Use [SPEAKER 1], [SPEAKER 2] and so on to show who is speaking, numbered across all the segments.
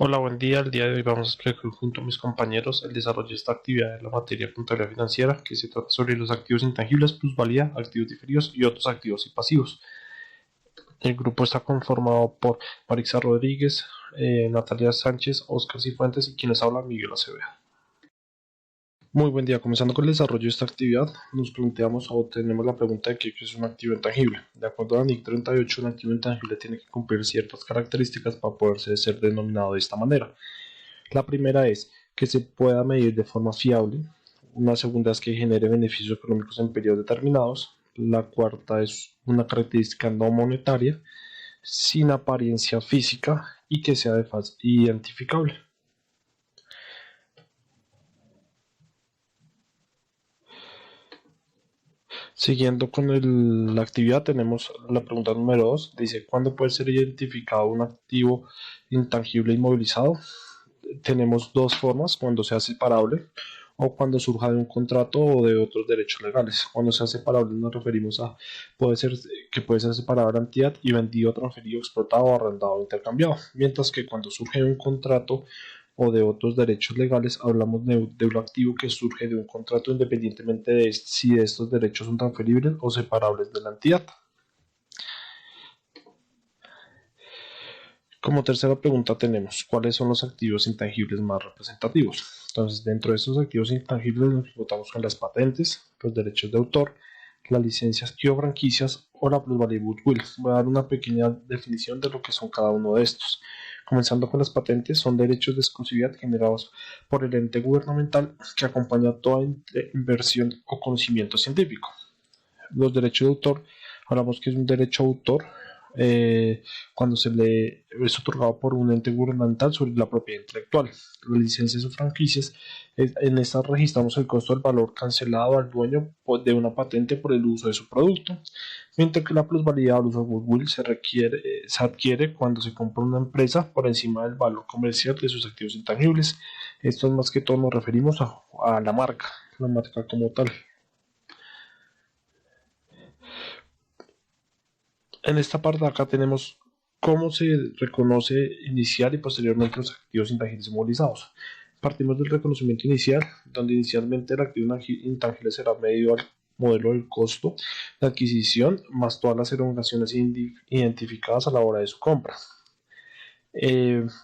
[SPEAKER 1] Hola, buen día. El día de hoy vamos a explicar junto a mis compañeros el desarrollo de esta actividad de la materia contabilidad financiera, que se trata sobre los activos intangibles, plusvalía, activos diferidos y otros activos y pasivos. El grupo está conformado por Marixa Rodríguez, Natalia Sánchez, Oscar Cifuentes y quienes habla Miguel Acevedo. Muy buen día. Comenzando con el desarrollo de esta actividad, nos planteamos o tenemos la pregunta de qué es un activo intangible. De acuerdo a la NIC 38, un activo intangible tiene que cumplir ciertas características para poderse ser denominado de esta manera. La primera es que se pueda medir de forma fiable. Una segunda es que genere beneficios económicos en periodos determinados. La cuarta es una característica no monetaria, sin apariencia física y que sea de fácil identificable. Siguiendo con la actividad, tenemos la pregunta número 2. Dice, ¿cuándo puede ser identificado un activo intangible inmovilizado? Tenemos dos formas: cuando sea separable o cuando surja de un contrato o de otros derechos legales. Cuando sea separable nos referimos a que puede ser separado de la entidad y vendido, transferido, explotado, arrendado o intercambiado. Mientras que cuando surge de un contrato o de otros derechos legales, hablamos de un activo que surge de un contrato independientemente de si estos derechos son transferibles o separables de la entidad. Como tercera pregunta tenemos, ¿cuáles son los activos intangibles más representativos? Entonces, dentro de estos activos intangibles nos encontramos con las patentes, los derechos de autor, las licencias y o franquicias o la plusvalía y goodwill. Voy a dar una pequeña definición de lo que son cada uno de estos. Comenzando con las patentes, son derechos de exclusividad generados por el ente gubernamental que acompaña toda inversión o conocimiento científico. Los derechos de autor, hablamos que es un derecho de autor cuando se le es otorgado por un ente gubernamental sobre la propiedad intelectual. Las licencias o franquicias, en estas registramos el costo del valor cancelado al dueño de una patente por el uso de su producto, mientras que la plusvalía o el uso de goodwill se adquiere cuando se compra una empresa por encima del valor comercial de sus activos intangibles. Esto es más que todo nos referimos a la marca como tal. En esta parte de acá tenemos cómo se reconoce inicial y posteriormente los activos intangibles movilizados. Partimos del reconocimiento inicial, donde inicialmente el activo intangible será medido al modelo del costo de adquisición más todas las erogaciones identificadas a la hora de su compra.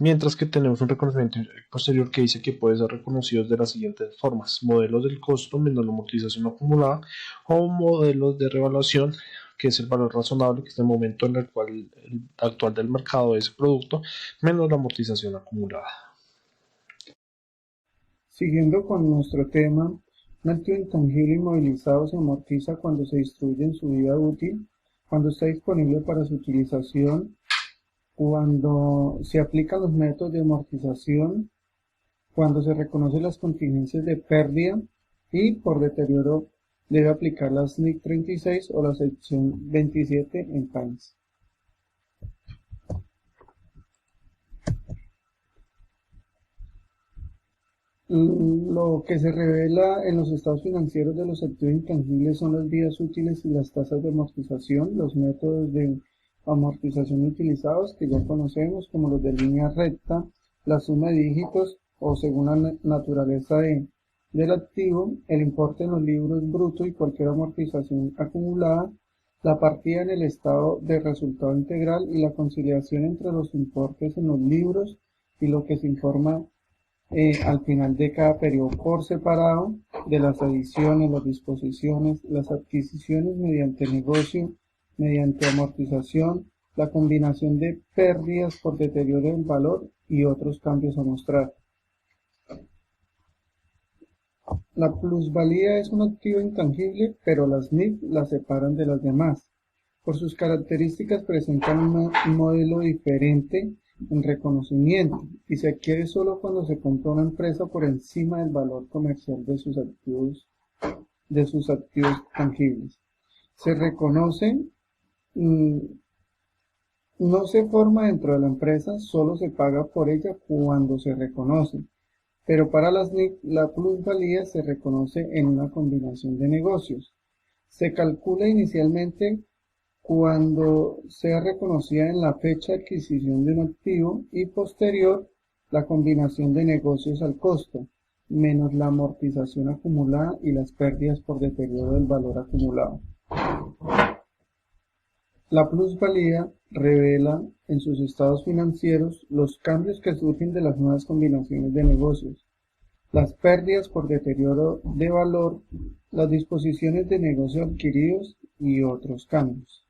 [SPEAKER 1] Mientras que tenemos un reconocimiento posterior que dice que puede ser reconocido de las siguientes formas: modelos del costo menos la amortización acumulada, o modelos de revaluación, que es el valor razonable, que es el momento en el cual el actual del mercado de ese producto, menos la amortización acumulada.
[SPEAKER 2] Siguiendo con nuestro tema, un activo intangible inmovilizado se amortiza cuando se distribuye en su vida útil, cuando está disponible para su utilización, cuando se aplican los métodos de amortización, cuando se reconocen las contingencias de pérdida y por deterioro debe aplicar la SNIC 36 o la sección 27 en PAINS. Lo que se revela en los estados financieros de los activos intangibles son las vidas útiles y las tasas de amortización, los métodos de amortización utilizados que ya conocemos como los de línea recta, la suma de dígitos o según la naturaleza del activo, el importe en los libros brutos y cualquier amortización acumulada, la partida en el estado de resultado integral y la conciliación entre los importes en los libros y lo que se informa al final de cada periodo por separado, de las adiciones, las disposiciones, las adquisiciones mediante negocio, mediante amortización, la combinación de pérdidas por deterioro del valor y otros cambios a mostrar. La plusvalía es un activo intangible, pero las NIF la separan de las demás. Por sus características presentan un modelo diferente en reconocimiento y se adquiere solo cuando se compra una empresa por encima del valor comercial de sus activos tangibles. Se reconoce, no se forma dentro de la empresa, solo se paga por ella cuando se reconoce. Pero para las NIC la plusvalía se reconoce en una combinación de negocios. Se calcula inicialmente cuando sea reconocida en la fecha de adquisición de un activo y posterior la combinación de negocios al costo, menos la amortización acumulada y las pérdidas por deterioro del valor acumulado. La plusvalía revela en sus estados financieros los cambios que surgen de las nuevas combinaciones de negocios, las pérdidas por deterioro de valor, las disposiciones de negocio adquiridos y otros cambios.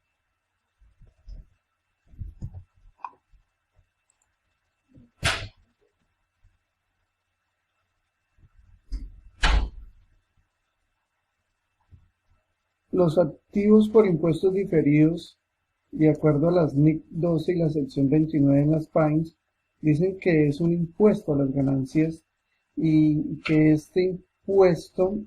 [SPEAKER 2] Los activos por impuestos diferidos, de acuerdo a las NIC 12 y la sección 29 en las PAINS, dicen que es un impuesto a las ganancias y que este impuesto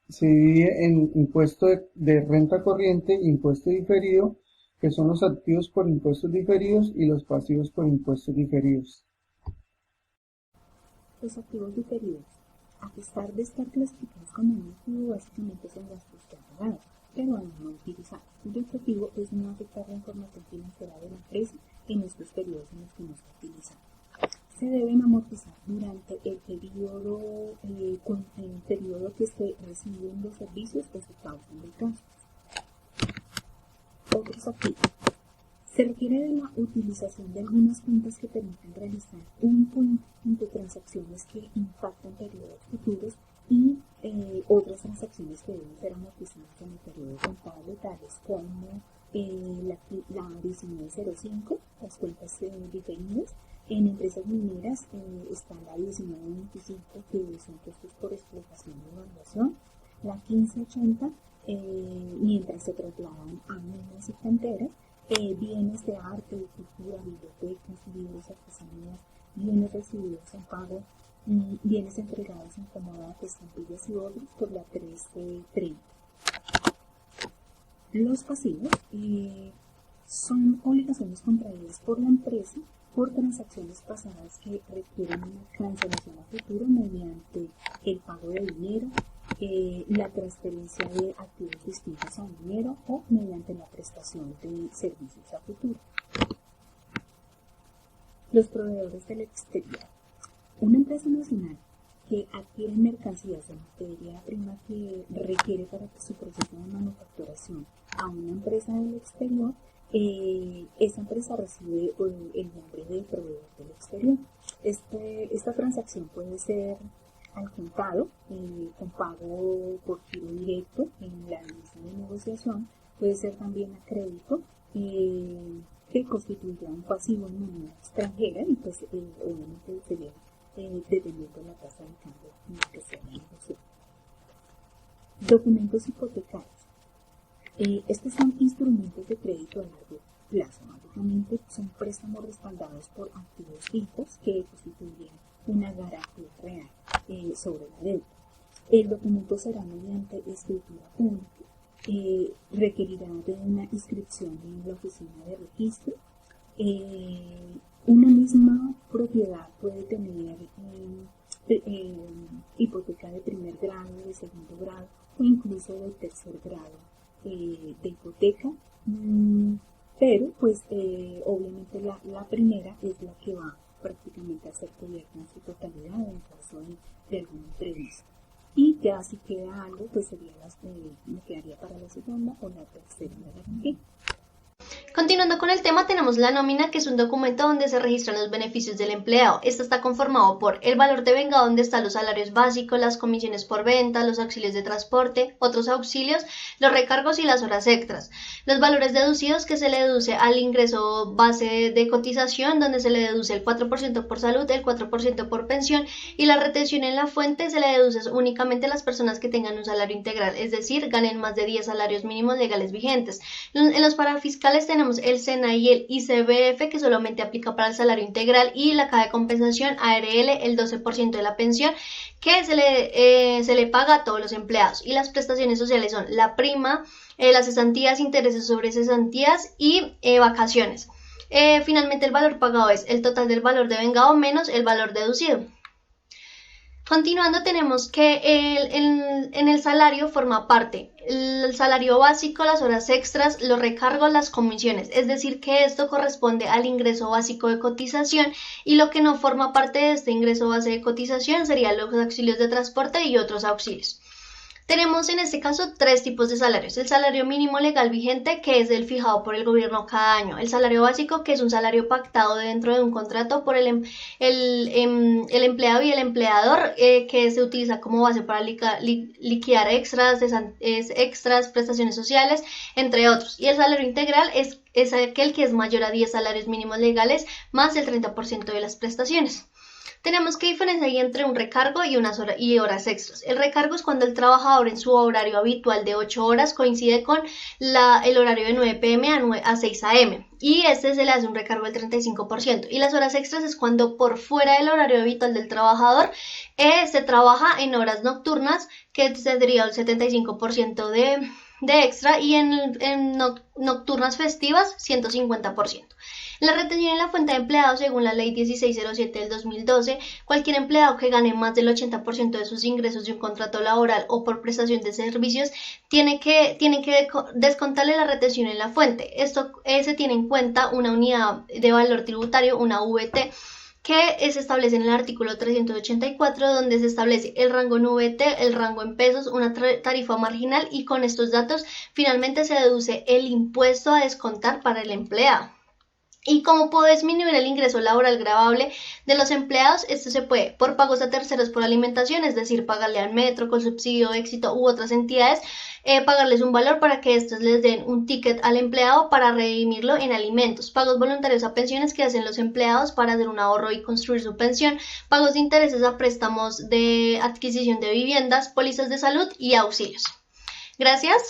[SPEAKER 2] se divide en impuesto de renta corriente e impuesto diferido, que son los activos por impuestos diferidos, y los pasivos por impuestos diferidos.
[SPEAKER 3] Los activos diferidos, a pesar de estar clasificados como un activo, básicamente son gastos ya pagados, pero aún no utilizados. El objetivo es no afectar la información financiera de la empresa en estos periodos en los que no está utilizado. Se deben amortizar durante el periodo que se reciben los servicios o se causan de gastos. Otros activos. Se requiere de la utilización de algunas cuentas que permiten realizar un conjunto de transacciones que impactan periodos futuros y otras transacciones que deben ser amortizadas en el periodo contable, tales como la 1905, las cuentas diferidas. En empresas mineras está la 1925, que son costos por explotación y evaluación, la 1580, mientras se trasladan a minas y canteras, bienes de arte, de cultura, bibliotecas, libros, artesanías, bienes recibidos en pago, bienes entregados en comodato, estampillas y otros por la 1330. Los pasivos son obligaciones contraídas por la empresa por transacciones pasadas que requieren una cancelación a futuro mediante el pago de dinero, la transferencia de activos distintos a dinero o mediante la prestación de servicios a futuro. Los proveedores del exterior. Una empresa nacional que adquiere mercancías de materia prima que requiere para su proceso de manufacturación a una empresa del exterior, esa empresa recibe el nombre de proveedor del exterior. Esta transacción puede ser al contado, con pago por giro directo en la lista de negociación, puede ser también a crédito, que constituirá un pasivo en moneda extranjera y pues obviamente sería dependiendo de la tasa de cambio en la que sea la negociación. Documentos hipotecarios. Estos son instrumentos de crédito a largo plazo. Básicamente son préstamos respaldados por activos fijos que constituyen una garantía real sobre la deuda. El documento será mediante escritura pública, requerirá de una inscripción en la oficina de registro. Una misma propiedad puede tener hipoteca de primer grado, de segundo grado o incluso de tercer grado de hipoteca, pero pues obviamente la primera es la que va prácticamente a ser cubierta en su totalidad en caso de algún imprevisto, y ya si queda algo pues sería me quedaría para la segunda o la tercera garantía.
[SPEAKER 4] Continuando con el tema, tenemos la nómina, que es un documento donde se registran los beneficios del empleado. Esta está conformado por el valor de vengado, donde están los salarios básicos, las comisiones por venta, los auxilios de transporte, otros auxilios, los recargos y las horas extras. Los valores deducidos, que se le deduce al ingreso base de cotización, donde se le deduce el 4% por salud, el 4% por pensión, y la retención en la fuente se le deduce únicamente a las personas que tengan un salario integral, es decir, ganen más de 10 salarios mínimos legales vigentes. En los parafiscales tenemos el SENA y el ICBF, que solamente aplica para el salario integral, y la caja de compensación ARL, el 12% de la pensión que se le paga a todos los empleados. Y las prestaciones sociales son la prima, las cesantías, intereses sobre cesantías y vacaciones. Finalmente, el valor pagado es el total del valor de vengado menos el valor deducido. Continuando, tenemos que en el salario forma parte el salario básico, las horas extras, los recargos, las comisiones. Es decir, que esto corresponde al ingreso básico de cotización, y lo que no forma parte de este ingreso base de cotización serían los auxilios de transporte y otros auxilios. Tenemos en este caso tres tipos de salarios: el salario mínimo legal vigente, que es el fijado por el gobierno cada año; el salario básico, que es un salario pactado dentro de un contrato por el empleado y el empleador, que se utiliza como base para liquidar extras, prestaciones sociales, entre otros; y el salario integral es aquel que es mayor a 10 salarios mínimos legales más el 30% de las prestaciones. Tenemos que diferenciar entre un recargo y horas extras. El recargo es cuando el trabajador en su horario habitual de 8 horas coincide con el horario de 9 p.m. a 6 a.m. y se le hace un recargo del 35%. Y las horas extras es cuando por fuera del horario habitual del trabajador se trabaja en horas nocturnas, que tendría el 75% de extra, y en nocturnas festivas 150%. La retención en la fuente de empleados, según la ley 1607 del 2012, cualquier empleado que gane más del 80% de sus ingresos de un contrato laboral o por prestación de servicios tiene que descontarle la retención en la fuente. Esto se tiene en cuenta una unidad de valor tributario, una VT, que se establece en el artículo 384, donde se establece el rango en VT, el rango en pesos, una tarifa marginal, y con estos datos finalmente se deduce el impuesto a descontar para el empleado. ¿Y cómo puedo disminuir el ingreso laboral gravable de los empleados? Esto se puede por pagos a terceros por alimentación, es decir, pagarle al metro, con subsidio, éxito u otras entidades, pagarles un valor para que estos les den un ticket al empleado para redimirlo en alimentos; pagos voluntarios a pensiones que hacen los empleados para hacer un ahorro y construir su pensión; pagos de intereses a préstamos de adquisición de viviendas; pólizas de salud y auxilios. Gracias.